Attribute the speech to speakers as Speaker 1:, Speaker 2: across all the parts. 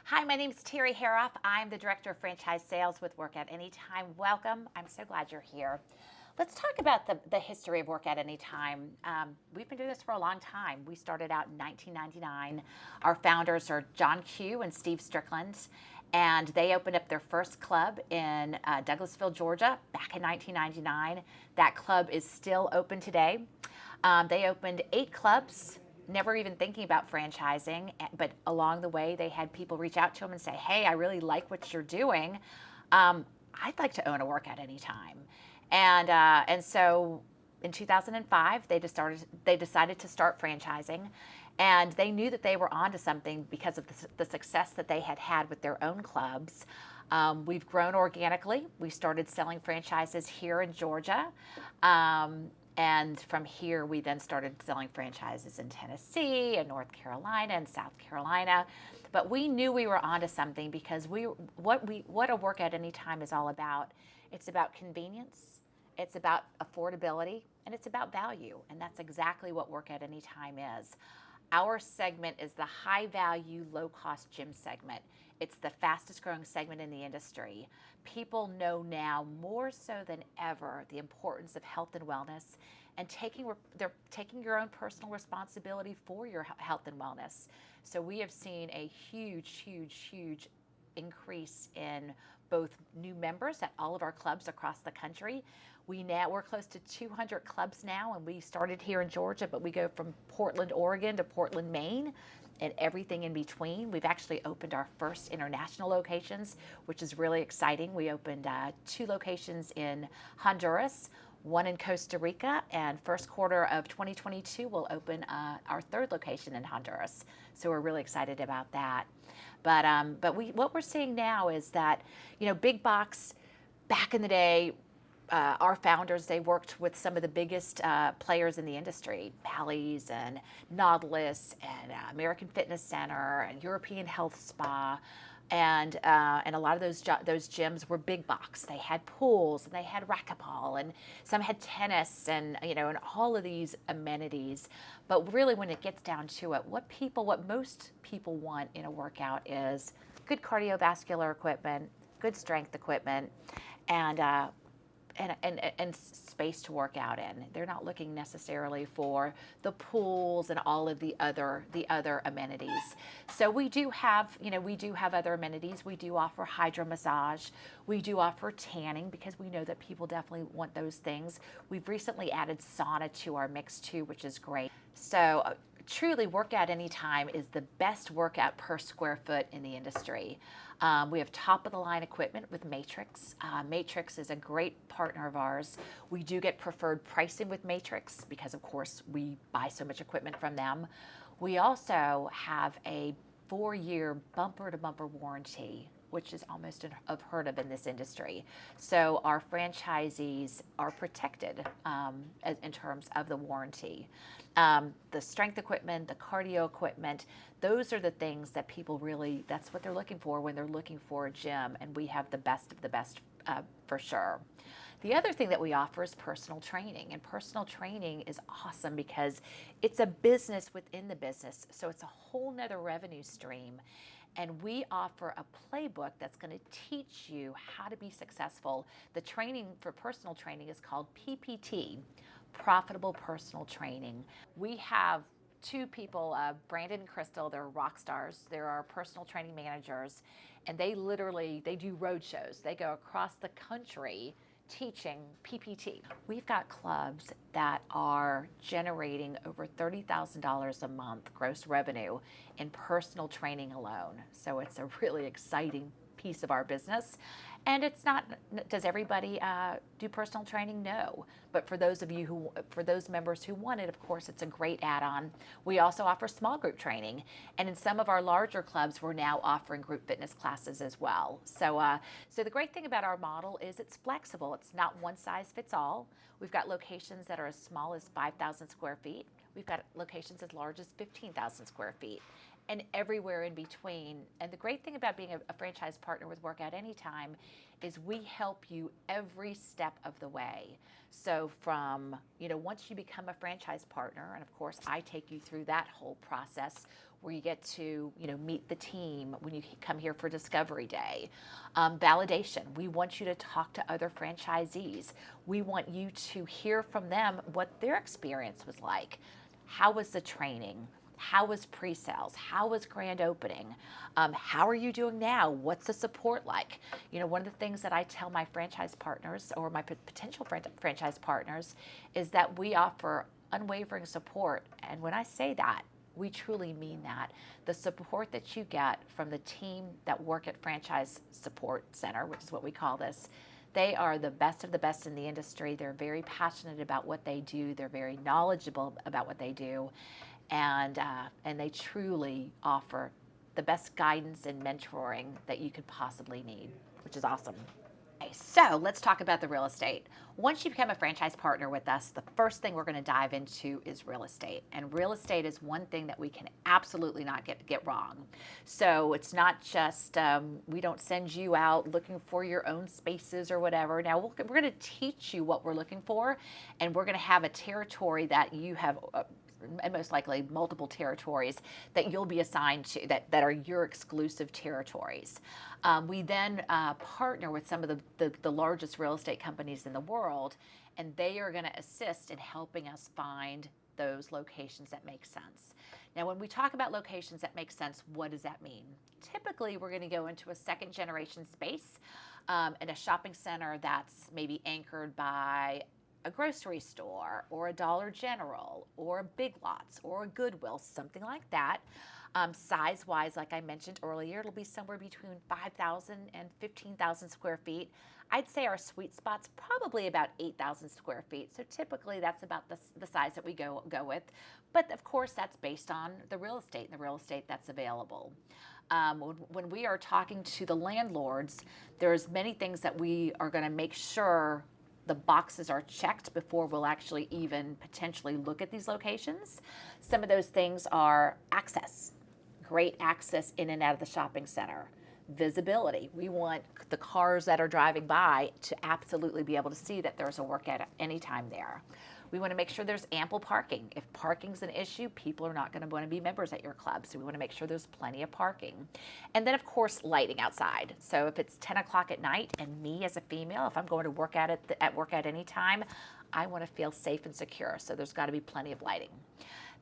Speaker 1: Hi, my name is Terry Haroff. I'm the Director of Franchise Sales with Work at Anytime. Welcome. I'm so glad you're here. Let's talk about the history of Work at Anytime. We've been doing this for a long time. We started out in 1999. Our founders are John Q and Steve Strickland, and they opened up their first club in Douglasville, Georgia, back in 1999. That club is still open today. They opened 8 clubs, never even thinking about franchising, but along the way they had people reach out to them and say, hey, I really like what you're doing. I'd like to own a Work at Anytime. And so in 2005, they decided to start franchising, and they knew that they were onto something because of the success that they had had with their own clubs. We've grown organically. We started selling franchises here in Georgia. And from here, we then started selling franchises in Tennessee and North Carolina and South Carolina. But we knew we were onto something because what a Work at Anytime is all about. It's about convenience, it's about affordability, and it's about value. And that's exactly what Work at Anytime is. Our segment is the high value, low cost gym segment. It's the fastest growing segment in the industry. People know now more so than ever the importance of health and wellness, and they're taking your own personal responsibility for your health and wellness. So we have seen a huge increase in both new members at all of our clubs across the country. We're close to 200 clubs now, and we started here in Georgia, but we go from Portland, Oregon to Portland, Maine, and everything in between. We've actually opened our first international locations, which is really exciting. We opened 2 locations in Honduras, 1 in Costa Rica, and first quarter of 2022 we'll open our 3rd location in Honduras. So we're really excited about that. But what we're seeing now is that, big box, back in the day, our founders, they worked with some of the biggest players in the industry, Bally's and Nautilus and American Fitness Center and European Health Spa. And a lot of those gyms were big box. They had pools and they had racquetball, and some had tennis and and all of these amenities. But really, when it gets down to it, what most people want in a workout is good cardiovascular equipment, good strength equipment, and space to work out in. They're not looking necessarily for the pools and all of the other amenities. So we do have other amenities. We do offer hydro massage. We do offer tanning because we know that people definitely want those things. We've recently added sauna to our mix too, which is great. So truly, Work at Anytime is the best workout per square foot in the industry. We have top-of-the-line equipment with Matrix. Matrix is a great partner of ours. We do get preferred pricing with Matrix because, of course, we buy so much equipment from them. We also have a 4-year bumper-to-bumper warranty, which is almost unheard of in this industry. So our franchisees are protected in terms of the warranty. The strength equipment, the cardio equipment, those are the things that people that's what they're looking for when they're looking for a gym, and we have the best of the best for sure. The other thing that we offer is personal training, and personal training is awesome because it's a business within the business, so it's a whole nother revenue stream. And we offer a playbook that's going to teach you how to be successful. The training for personal training is called PPT, Profitable Personal Training. We have 2 people, Brandon and Crystal, they're rock stars. They're our personal training managers, and they do road shows. They go across the country teaching PPT. We've got clubs that are generating over $30,000 a month gross revenue in personal training alone. So it's a really exciting piece of our business. And it's not, does everybody do personal training? No. But for those members who want it, of course, it's a great add-on. We also offer small group training. And in some of our larger clubs, we're now offering group fitness classes as well. So the great thing about our model is it's flexible. It's not one size fits all. We've got locations that are as small as 5,000 square feet. We've got locations as large as 15,000 square feet, and everywhere in between. And the great thing about being a franchise partner with Work at Anytime is we help you every step of the way. So from, once you become a franchise partner, and of course I take you through that whole process, where you get to, meet the team when you come here for Discovery Day. Validation. We want you to talk to other franchisees. We want you to hear from them what their experience was like. How was the training? How was pre-sales? How was grand opening? How are you doing now? What's the support like? One of the things that I tell my franchise partners or my potential franchise partners is that we offer unwavering support. And when I say that, we truly mean that. The support that you get from the team that work at Franchise Support Center, which is what we call this, they are the best of the best in the industry. They're very passionate about what they do. They're very knowledgeable about what they do. And they truly offer the best guidance and mentoring that you could possibly need, which is awesome. Okay, so let's talk about the real estate. Once you become a franchise partner with us, the first thing we're going to dive into is real estate. And real estate is one thing that we can absolutely not get wrong. So it's not just, we don't send you out looking for your own spaces or whatever. Now, we're going to teach you what we're looking for, and we're going to have a territory that you have and most likely multiple territories that you'll be assigned to that are your exclusive territories. We then partner with some of the largest real estate companies in the world, and they are going to assist in helping us find those locations that make sense. Now, when we talk about locations that make sense, what does that mean? Typically, we're going to go into a second generation space in a shopping center that's maybe anchored by a grocery store or a Dollar General or a Big Lots or a Goodwill, something like that. Size-wise, like I mentioned earlier, it'll be somewhere between 5,000 and 15,000 square feet. I'd say our sweet spot's probably about 8,000 square feet. So typically that's about the size that we go with. But of course, that's based on the real estate and the real estate that's available. When we are talking to the landlords, there's many things that we are going to make sure the boxes are checked before we'll actually even potentially look at these locations. Some of those things are access, great access in and out of the shopping center. Visibility, we want the cars that are driving by to absolutely be able to see that there's a workout at any time there. We want to make sure there's ample parking. If parking's an issue, people are not going to want to be members at your club, so we want to make sure there's plenty of parking. And then, of course, lighting outside. So if it's 10 o'clock at night and me as a female, if I'm going to work at work at any time, I want to feel safe and secure, so there's got to be plenty of lighting.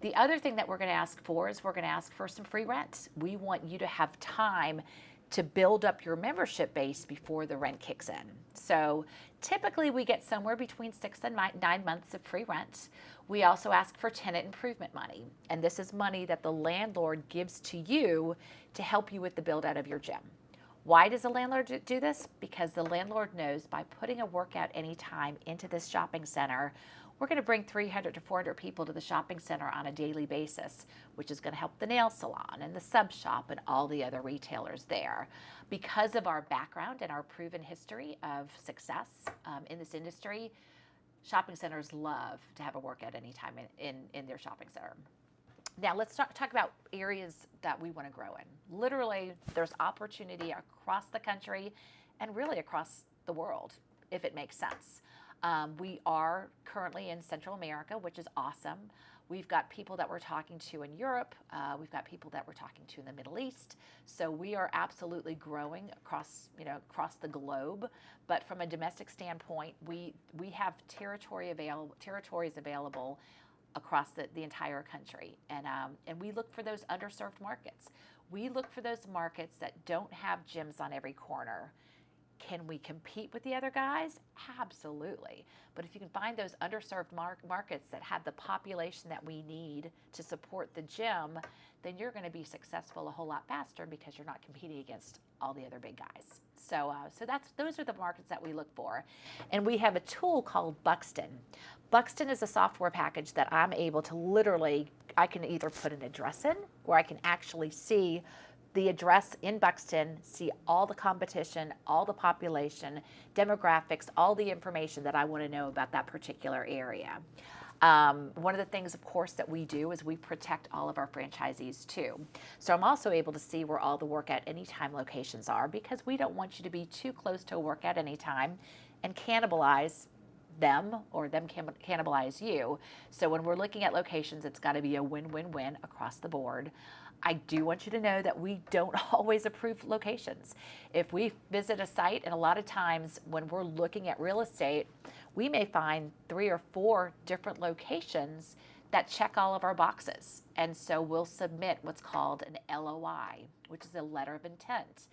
Speaker 1: The other thing that we're going to ask for is we're going to ask for some free rent. We want you to have time to build up your membership base before the rent kicks in. So typically we get somewhere between 6 and 9 months of free rent. We also ask for tenant improvement money. And this is money that the landlord gives to you to help you with the build out of your gym. Why does the landlord do this? Because the landlord knows by putting a workout anytime into this shopping center, we're going to bring 300 to 400 people to the shopping center on a daily basis, which is going to help the nail salon and the sub shop and all the other retailers there. Because of our background and our proven history of success in this industry, shopping centers love to have a workout anytime in their shopping center. Now let's talk about areas that we want to grow in. Literally, there's opportunity across the country and really across the world, if it makes sense. We are currently in Central America, which is awesome. We've got people that we're talking to in Europe. We've got people that we're talking to in the Middle East. So we are absolutely growing across the globe. But from a domestic standpoint, we have territories available across the entire country. And we look for those underserved markets. We look for those markets that don't have gyms on every corner. Can we compete with the other guys? Absolutely. But if you can find those underserved markets that have the population that we need to support the gym, then you're going to be successful a whole lot faster because you're not competing against all the other big guys. So those are the markets that we look for. And we have a tool called Buxton. Buxton is a software package that I'm able to I can either put an address in, or I can actually see the address in Buxton, see all the competition, all the population, demographics, all the information that I want to know about that particular area. One of the things, of course, that we do is we protect all of our franchisees too. So I'm also able to see where all the Workout Anytime locations are, because we don't want you to be too close to a Workout Anytime and cannibalize them, or them cannibalize you. So when we're looking at locations, it's got to be a win-win-win across the board. I do want you to know that we don't always approve locations. If we visit a site, and a lot of times when we're looking at real estate, we may find 3 or 4 different locations that check all of our boxes. And so we'll submit what's called an LOI, which is a letter of intent.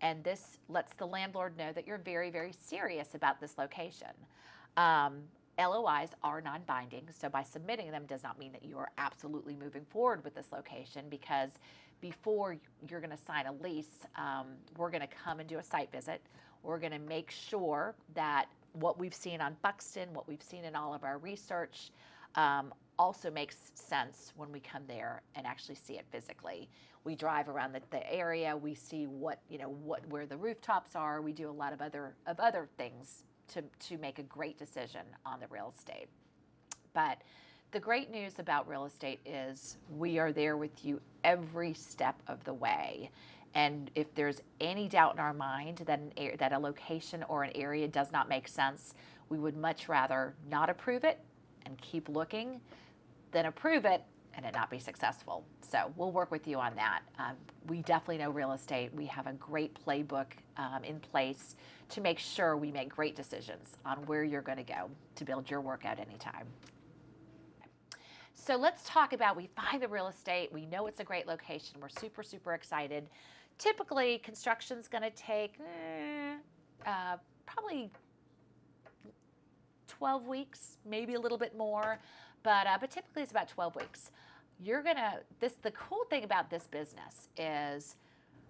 Speaker 1: And this lets the landlord know that you're very, very serious about this location. LOIs are non-binding, so by submitting them does not mean that you are absolutely moving forward with this location, because before you're going to sign a lease, we're going to come and do a site visit. We're going to make sure that what we've seen on Buxton, what we've seen in all of our research, also makes sense when we come there and actually see it physically. We drive around the area, we see where the rooftops are. We do a lot of other things to make a great decision on the real estate. But the great news about real estate is we are there with you every step of the way. And if there's any doubt in our mind that a location or an area does not make sense, we would much rather not approve it and keep looking than approve it and it not be successful. So we'll work with you on that. We definitely know real estate. We have a great playbook in place to make sure we make great decisions on where you're going to go to build your workout anytime. So let's talk about, we find the real estate, we know it's a great location, we're super, super excited. Typically, construction's going to take probably 12 weeks, maybe a little bit more, but typically it's about 12 weeks. The cool thing about this business is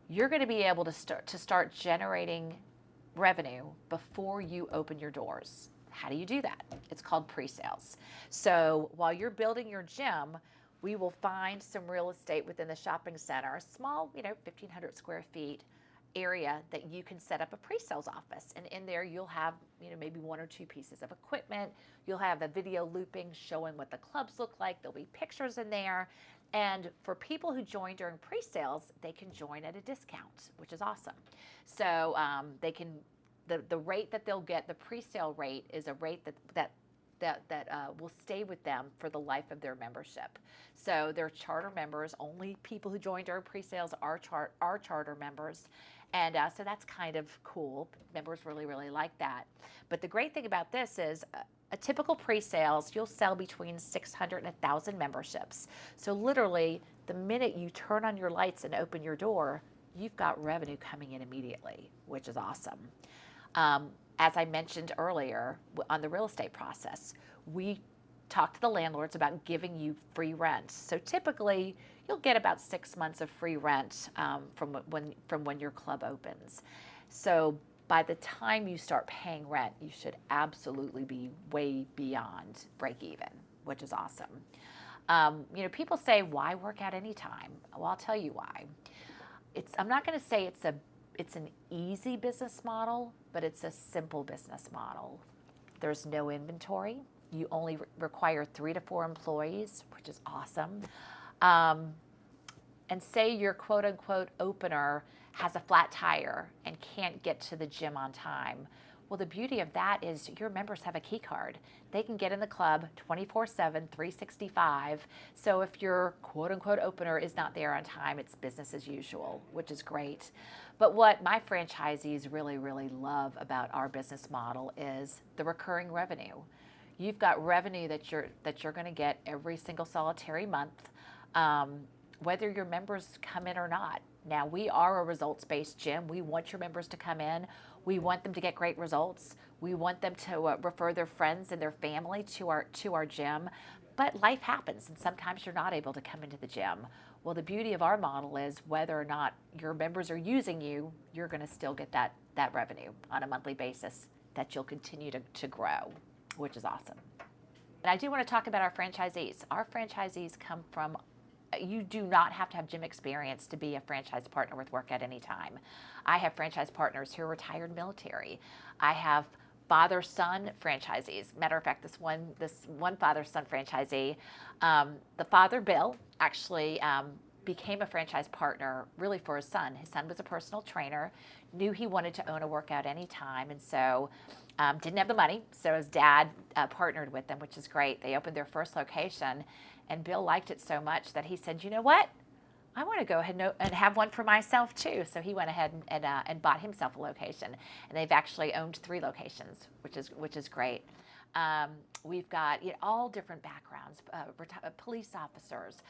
Speaker 1: you're going to be able to start generating revenue before you open your doors. How do you do that? It's called pre-sales. So while you're building your gym, we will find some real estate within the shopping center, a small, 1,500 square feet area that you can set up a pre-sales office. And in there you'll have, maybe 1 or 2 pieces of equipment. You'll have the video looping showing what the clubs look like. There'll be pictures in there. And for people who join during pre-sales, they can join at a discount, which is awesome. So they can, the rate that they'll get, the pre-sale rate is a rate that will stay with them for the life of their membership. So they're charter members. Only people who join during pre-sales are charter members. And so that's kind of cool. Members really, really like that. But the great thing about this is a typical pre-sales, you'll sell between 600 and 1,000 memberships. So literally, the minute you turn on your lights and open your door, you've got revenue coming in immediately, which is awesome. As I mentioned earlier on the real estate process, we talk to the landlords about giving you free rent. So typically, you'll get about 6 months of free rent from when your club opens. So by the time you start paying rent, you should absolutely be way beyond break even, which is awesome. People say, why work out anytime? Well, I'll tell you why. I'm not going to say it's an easy business model, but it's a simple business model. There's no inventory. You only require 3 to 4 employees, which is awesome. And say your quote unquote opener has a flat tire and can't get to the gym on time. Well, the beauty of that is your members have a key card. They can get in the club 24/7, 365. So if your quote unquote opener is not there on time, it's business as usual, which is great. But what my franchisees really, really love about our business model is the recurring revenue. You've got revenue that you're going to get every single solitary month, whether your members come in or not. Now, we are a results-based gym. We want your members to come in. We want them to get great results. We want them to refer their friends and their family to our gym. But life happens, and sometimes you're not able to come into the gym. Well, the beauty of our model is whether or not your members are using you, you're going to still get that revenue on a monthly basis that you'll continue to grow, which is awesome. And I do want to talk about our franchisees. Our franchisees come from, you do not have to have gym experience to be a franchise partner with Workout Anytime. I have franchise partners who are retired military. I have father-son franchisees. Matter of fact, this one father-son franchisee, the father, Bill, actually became a franchise partner really for his son. His son was a personal trainer, knew he wanted to own a Workout Anytime, and so didn't have the money, so his dad partnered with them, which is great. They opened their first location, and Bill liked it so much that he said, you know what? I want to go ahead and have one for myself too. So he went ahead and bought himself a location, and they've actually owned 3 locations, which is great. We've got all different backgrounds: police officers,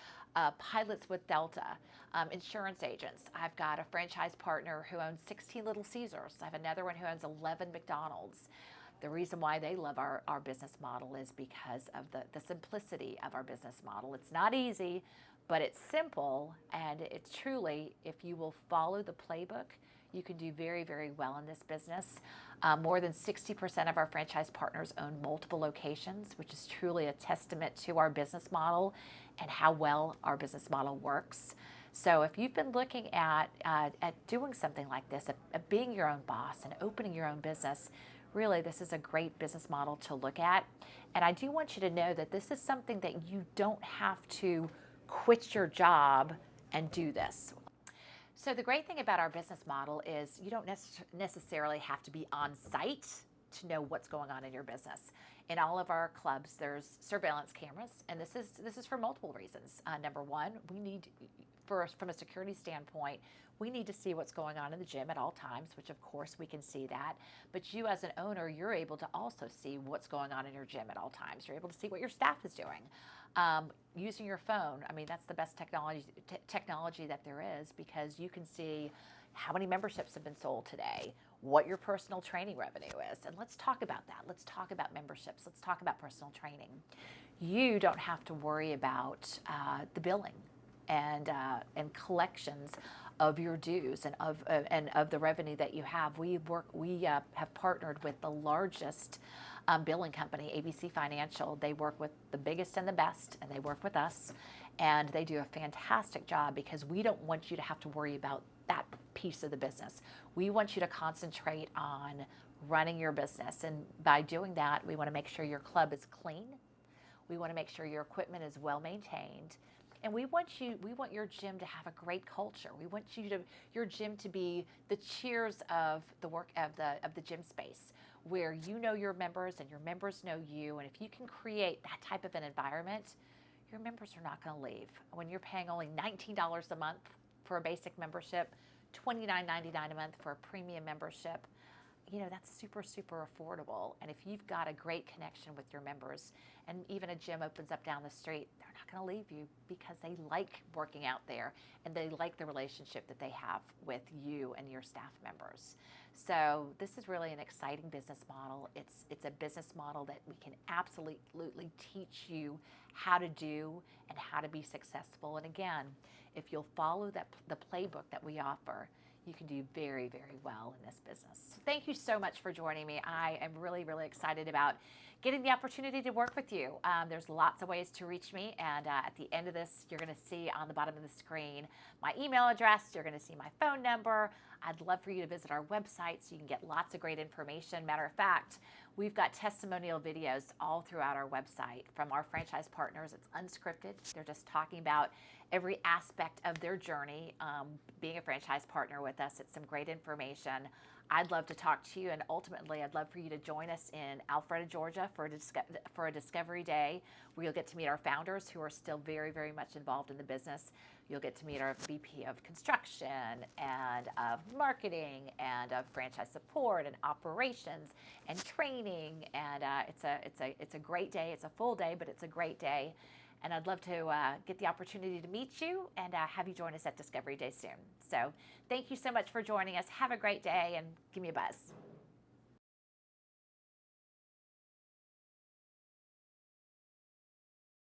Speaker 1: pilots with Delta, insurance agents. I've got a franchise partner who owns 16 Little Caesars. I have another one who owns 11 McDonald's. The reason why they love our business model is because of the simplicity of our business model. It's not easy, but it's simple, and it's truly, if you will follow the playbook, you can do very, very well in this business. More than 60% of our franchise partners own multiple locations, which is truly a testament to our business model and how well our business model works. So if you've been looking at doing something like this, at being your own boss and opening your own business, really, this is a great business model to look at. And I do want you to know that this is something that you don't have to quit your job and do this. So the great thing about our business model is you don't necessarily have to be on site to know what's going on in your business. In all of our clubs, there's surveillance cameras, and this is for multiple reasons. Number one, we need, from a security standpoint, we need to see what's going on in the gym at all times, which of course we can see that. But you as an owner, you're able to also see what's going on in your gym at all times. You're able to see what your staff is doing. Using your phone, I mean, that's the best technology that there is, because you can see how many memberships have been sold today, what your personal training revenue is. And let's talk about that. Let's talk about memberships. Let's talk about personal training. You don't have to worry about the billing and collections of your dues and of the revenue that you have. We have partnered with the largest billing company, ABC Financial. They work with the biggest and the best, and they work with us, and they do a fantastic job, because we don't want you to have to worry about that piece of the business. We want you to concentrate on running your business, and by doing that, we want to make sure your club is clean. We want to make sure your equipment is well maintained. And we want your gym to have a great culture. We want your gym to be the cheers of the work of the gym space, where you know your members and your members know you. And if you can create that type of an environment, your members are not going to leave. When you're paying only $19 a month for a basic membership, $29.99 a month for a premium membership, that's super, super affordable. And if you've got a great connection with your members, and even a gym opens up down the street, they're not going to leave you, because they like working out there, and they like the relationship that they have with you and your staff members. So this is really an exciting business model. It's a business model that we can absolutely teach you how to do and how to be successful. And again, if you'll follow the playbook that we offer, you can do very, very well in this business. Thank you so much for joining me. I am really, really excited about getting the opportunity to work with you. There's lots of ways to reach me, and at the end of this, you're going to see on the bottom of the screen my email address. You're going to see my phone number. I'd love for you to visit our website so you can get lots of great information. Matter of fact, we've got testimonial videos all throughout our website from our franchise partners. It's unscripted. They're just talking about every aspect of their journey being a franchise partner with us. It's some great information. I'd love to talk to you, and ultimately I'd love for you to join us in Alpharetta, Georgia for a Discovery Day, where you'll get to meet our founders, who are still very, very much involved in the business. You'll get to meet our VP of construction and of marketing and of franchise support and operations and training. And it's a great day. It's a full day, but it's a great day. And I'd love to get the opportunity to meet you and have you join us at Discovery Day soon. So thank you so much for joining us. Have a great day, and give me a buzz.